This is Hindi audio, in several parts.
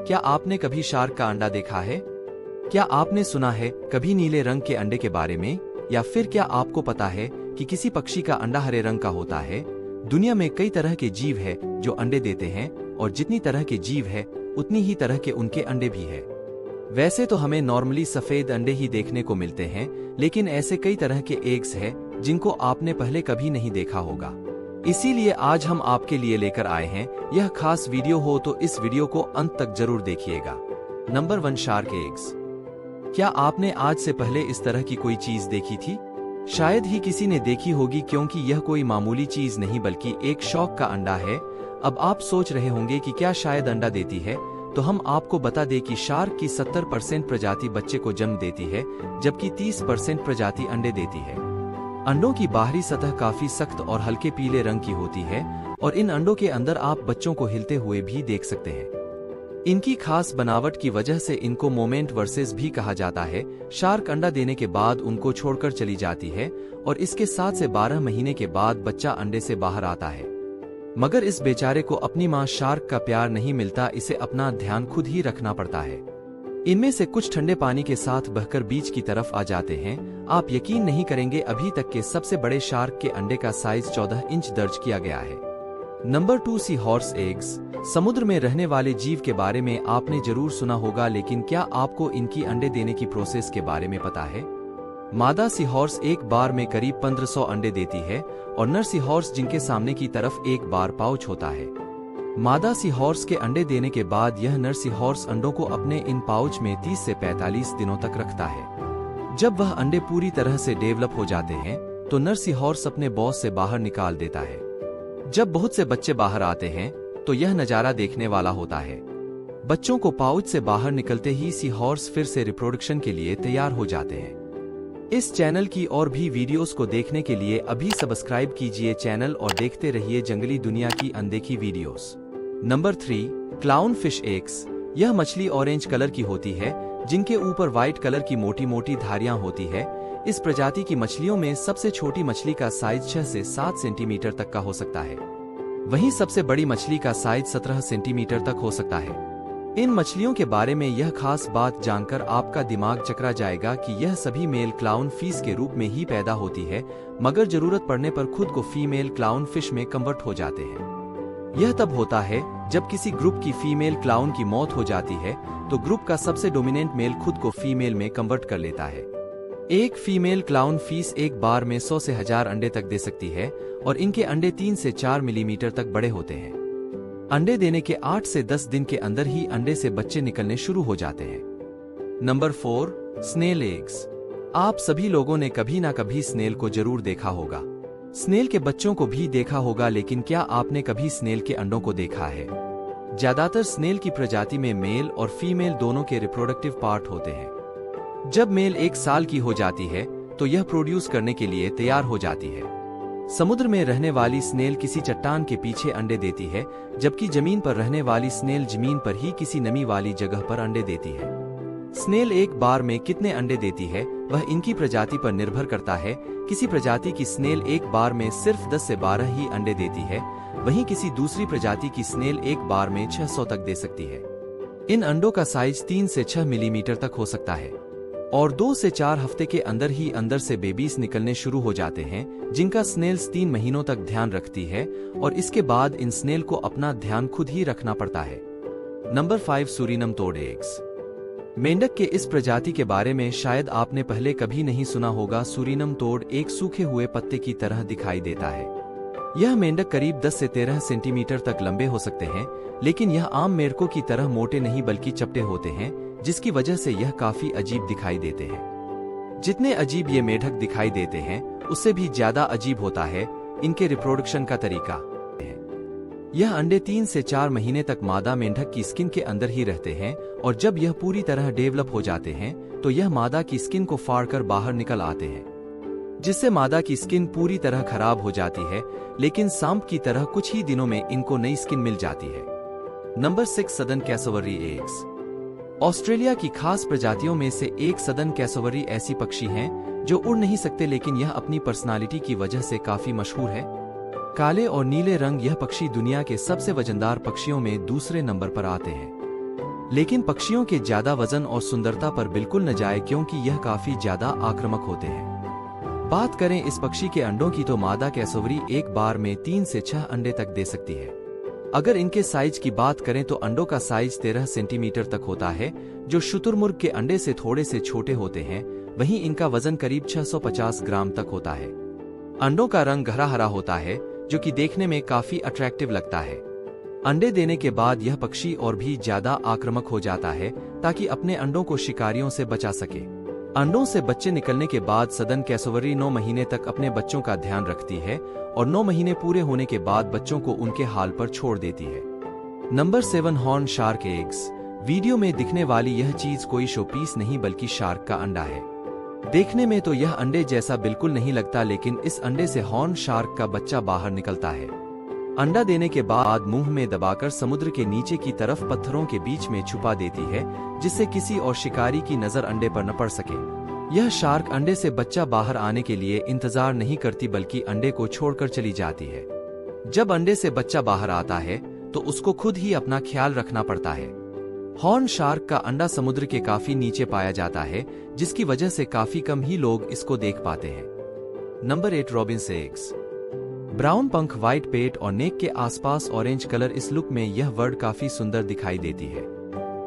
क्या आपने कभी शार्क का अंडा देखा है? क्या आपने सुना है कभी नीले रंग के अंडे के बारे में? या फिर क्या आपको पता है कि किसी पक्षी का अंडा हरे रंग का होता है? दुनिया में कई तरह के जीव है जो अंडे देते हैं, और जितनी तरह के जीव है उतनी ही तरह के उनके अंडे भी है। वैसे तो हमें नॉर्मली सफेद अंडे ही देखने को मिलते हैं, लेकिन ऐसे कई तरह के एग्स हैं जिनको आपने पहले कभी नहीं देखा होगा। इसीलिए आज हम आपके लिए लेकर आए हैं यह खास वीडियो। हो तो इस वीडियो को अंत तक जरूर देखिएगा। Number 1, shark eggs. क्या आपने आज से पहले इस तरह की कोई चीज देखी थी? शायद ही किसी ने देखी होगी, क्योंकि यह कोई मामूली चीज नहीं बल्कि एक शॉक का अंडा है। अब आप सोच रहे होंगे कि क्या शायद अंडा देती है, तो हम आपको बता दें कि शार्क की 70% प्रजाति बच्चे को जन्म देती है, जबकि 30% प्रजाति अंडे देती है। अंडों की बाहरी सतह काफी सख्त और हल्के पीले रंग की होती है, और इन अंडों के अंदर आप बच्चों को हिलते हुए भी देख सकते हैं। इनकी खास बनावट की वजह से इनको मोमेंट वर्सेस भी कहा जाता है। शार्क अंडा देने के बाद उनको छोड़कर चली जाती है, और इसके 7 से 12 महीने के बाद बच्चा अंडे से बाहर आता है। मगर इस बेचारे को अपनी मां शार्क का प्यार नहीं मिलता, इसे अपना ध्यान खुद ही रखना पड़ता है। इनमें से कुछ ठंडे पानी के साथ बहकर बीच की तरफ आ जाते हैं। आप यकीन नहीं करेंगे, अभी तक के सबसे बड़े शार्क के अंडे का साइज 14 इंच दर्ज किया गया है। Number 2, sea horse eggs. समुद्र में रहने वाले जीव के बारे में आपने जरूर सुना होगा, लेकिन क्या आपको इनकी अंडे देने की प्रोसेस के बारे में पता है? मादा सी हॉर्स एक बार में करीब 1500 अंडे देती है, और नर सी हॉर्स जिनके सामने की तरफ एक बार पाउच होता है। मादा सी हॉर्स के अंडे देने के बाद यह नर सी हॉर्स अंडों को अपने इन पाउच में 30 से 45 दिनों तक रखता है। जब वह अंडे पूरी तरह से डेवलप हो जाते हैं, तो नर सी हॉर्स अपने बॉस से बाहर निकाल देता है। जब बहुत से बच्चे बाहर आते हैं, तो यह नजारा देखने वाला होता है। बच्चों को पाउच से बाहर निकलते ही सी हॉर्स फिर से रिप्रोडक्शन के लिए तैयार हो जाते हैं। इस चैनल की और भी वीडियोस को देखने के लिए अभी सब्सक्राइब कीजिए चैनल और देखते रहिए जंगली दुनिया की अनदेखी videos. Number 3, clown fish eggs. यह मछली ऑरेंज कलर की होती है, जिनके ऊपर व्हाइट कलर की मोटी मोटी धारियां होती है। इस प्रजाति की मछलियों में सबसे छोटी मछली का साइज 6 से 7 सेंटीमीटर तक का हो सकता है। वहीं सबसे बड़ी मछली का साइज 17 सेंटीमीटर तक हो सकता है। इन मछलियों के बारे में यह खास बात जानकर आपका दिमाग चकरा जाएगा कि यह सभी मेल क्लाउन फिश के रूप में ही पैदा होती है, मगर जरूरत पड़ने पर खुद को फीमेल क्लाउन फिश में कन्वर्ट हो जाते हैं। यह तब होता है जब किसी ग्रुप की फीमेल क्लाउन की मौत हो जाती है, तो ग्रुप का सबसे डोमिनेंट मेल खुद को फीमेल में कन्वर्ट कर लेता है। एक फीमेल क्लाउन फिश एक बार में 100 से 1000 अंडे तक दे सकती है, और इनके अंडे 3 से 4 मिलीमीटर तक बड़े होते हैं। अंडे देने के 8 से 10 दिन के अंदर ही अंडे से बच्चे निकलने शुरू हो जाते हैं। Number 4, snail eggs. आप सभी लोगों ने कभी ना कभी स्नेल को जरूर देखा होगा। स्नेल के बच्चों को भी देखा होगा, लेकिन क्या आपने कभी स्नेल के अंडों को देखा है? ज्यादातर स्नेल की प्रजाति में मेल और फीमेल दोनों के रिप्रोडक्टिव पार्ट होते हैं। जब मेल 1 साल की हो जाती है, तो यह प्रोड्यूस करने के लिए तैयार हो जाती है। समुद्र में रहने वाली स्नेल किसी चट्टान के पीछे अंडे देती है, जबकि जमीन पर रहने वाली स्नेल जमीन पर ही किसी नमी वाली जगह पर अंडे देती है। स्नेल एक बार में कितने अंडे देती है, वह इनकी प्रजाति पर निर्भर करता है। किसी प्रजाति की स्नेल एक बार में सिर्फ 10 से 12 ही अंडे देती है, वहीं किसी दूसरी प्रजाति की स्नेल एक बार में 600 तक दे सकती है। इन अंडों का साइज 3 से 6 मिलीमीटर तक हो सकता है, और 2 से 4 हफ्ते के अंदर ही अंदर से बेबीज निकलने शुरू हो जाते हैं, जिनका स्नेल्स 3 महीनों तक ध्यान रखती है, और इसके बाद इन स्नेल को अपना ध्यान खुद ही रखना पड़ता है। Number 5, Surinam toad eggs. मेंढक के इस प्रजाति के बारे में शायद आपने पहले कभी नहीं सुना होगा। सूरीनम टोड एक सूखे हुए पत्ते की तरह दिखाई देता है। यह मेंढक करीब 10 से 13 सेंटीमीटर तक लंबे हो सकते हैं, लेकिन यह आम मेंढकों की तरह मोटे नहीं बल्कि चपटे होते हैं, जिसकी वजह से यह काफी अजीब दिखाई देते हैं। जितने अजीब ये मेंढक दिखाई देते हैं, उससे भी ज्यादा अजीब होता है इनके रिप्रोडक्शन का तरीका। यह अंडे 3 से 4 महीने तक मादा मेंढक की स्किन के अंदर ही रहते हैं, और जब यह पूरी तरह डेवलप हो जाते हैं, तो यह मादा की स्किन को फाड़कर बाहर निकल आते हैं, जिससे मादा की स्किन पूरी तरह खराब हो जाती है, लेकिन सांप की तरह कुछ ही दिनों में इनको नई स्किन मिल जाती है। Number 6, southern cassowary eggs. Australia की खास प्रजातियों में से एक सदर्न कैसोवरी ऐसी पक्षी हैं जो उड़ नहीं सकते, लेकिन यह अपनी पर्सनालिटी की वजह से काफी मशहूर है। काले और नीले रंग यह पक्षी दुनिया के सबसे वजनदार पक्षियों में दूसरे नंबर पर आते हैं। लेकिन पक्षियों के ज्यादा वजन और सुंदरता पर बिल्कुल न जाए क्योंकि यह काफी ज्यादा आक्रामक होते हैं। बात करें इस पक्षी के अंडों की तो मादा कैसोवरी एक बार में 3 से 6 अंडे तक दे सकती है। अगर इनके साइज की बात करें तो अंडों का साइज 13 सेंटीमीटर तक होता है, जो शुतुरमुर्ग के अंडे से थोड़े से छोटे होते हैं। वहीं इनका वजन करीब 650 ग्राम तक होता है। अंडों का रंग हरा हरा होता है, जो कि देखने में काफी अट्रैक्टिव लगता है। अंडे देने के बाद यह पक्षी और भी ज्यादा आक्रामक हो जाता है ताकि अपने अंडों को शिकारियों से बचा सके। अंडों से बच्चे निकलने के बाद सदन कैसोवरी 9 महीने तक अपने बच्चों का ध्यान रखती है और 9 महीने पूरे होने के बाद बच्चों को उनके हाल पर छोड़ देती है। Number 7 horn shark eggs. Video में दिखने वाली यह चीज कोई शोपीस नहीं बल्कि शार्क का अंडा है। देखने में तो यह अंडे जैसा बिल्कुल नहीं लगता, लेकिन इस अंडे से हॉर्न शार्क का बच्चा बाहर निकलता है। अंडा देने के बाद मुंह में दबाकर समुद्र के नीचे की तरफ पत्थरों के बीच में छुपा देती है, जिससे किसी और शिकारी की नजर अंडे पर न पड़ सके। यह शार्क अंडे से बच्चा बाहर आने के लिए इंतजार नहीं करती बल्कि अंडे को छोड़कर चली जाती है। जब अंडे से बच्चा बाहर आता है तो उसको खुद ही अपना ख्याल रखना पड़ता है। हॉर्न शार्क का अंडा समुद्र के काफी नीचे पाया जाता है, जिसकी वजह से काफी कम ही लोग इसको देख पाते हैं। Number 8 Robins eggs. ब्राउन पंख, व्हाइट पेट और नेक के आसपास ऑरेंज कलर। इस लुक में यह बर्ड काफी सुंदर दिखाई देती है।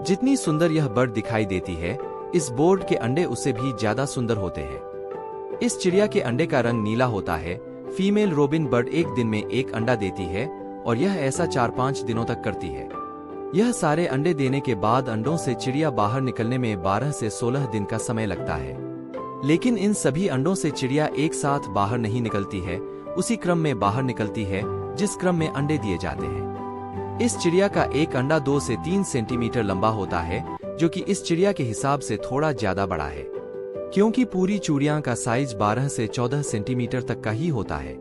जितनी सुंदर यह बर्ड दिखाई देती है, इस बर्ड के अंडे उससे भी ज्यादा सुंदर होते हैं। इस चिड़िया के अंडे का रंग नीला होता है। फीमेल रोबिन बर्ड एक दिन में एक अंडा देती है और यह ऐसा 4-5 दिनों तक करती है। यह सारे अंडे देने के बाद अंडों से चिड़िया बाहर निकलने में 12 से 16 दिन का समय लगता है। लेकिन इन सभी अंडों से चिड़िया एक साथ बाहर नहीं निकलती है, उसी क्रम में बाहर निकलती है जिस क्रम में अंडे दिए जाते हैं। इस चिड़िया का एक अंडा 2 से 3 सेंटीमीटर लंबा होता है, जो कि इस चिड़िया के हिसाब से थोड़ा ज्यादा बड़ा है, क्योंकि पूरी चिड़िया का साइज 12 से 14 सेंटीमीटर तक का ही होता है।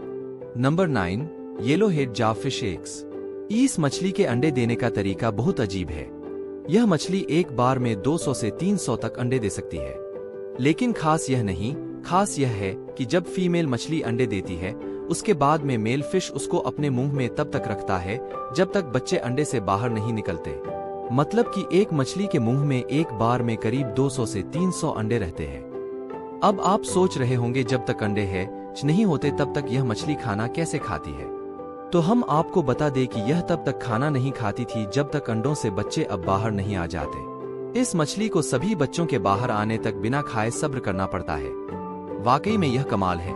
Number 9 yellow head jawfish eggs. इस मछली के अंडे देने का तरीका बहुत अजीब है। यह मछली एक बार में 200 से 300 तक अंडे दे सकती है। लेकिन खास यह नहीं, खास यह है कि जब फीमेल मछली अंडे देती है, उसके बाद में मेल फिश उसको अपने मुंह में तब तक रखता है जब तक बच्चे अंडे से बाहर नहीं निकलते। मतलब कि एक मछली के मुंह में एक बार में करीब 200 से 300 अंडे रहते हैं। अब आप सोच रहे होंगे जब तक अंडे नहीं होते तब तक यह मछली खाना कैसे खाती है? तो हम आपको बता दें कि यह तब तक खाना नहीं खाती थी जब तक अंडों से बच्चे अब बाहर नहीं आ जाते। इस मछली को सभी बच्चों के बाहर आने तक बिना खाए सब्र करना पड़ता है। वाकई में यह कमाल है।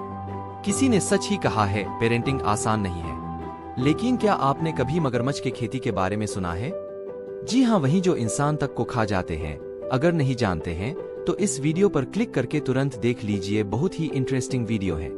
किसी ने सच ही कहा है, पेरेंटिंग आसान नहीं है। लेकिन क्या आपने कभी मगरमच्छ की खेती के बारे में सुना है? जी हाँ, वही जो इंसान तक को खा जाते हैं। अगर नहीं जानते हैं तो इस वीडियो पर क्लिक करके तुरंत देख लीजिए, बहुत ही इंटरेस्टिंग वीडियो है।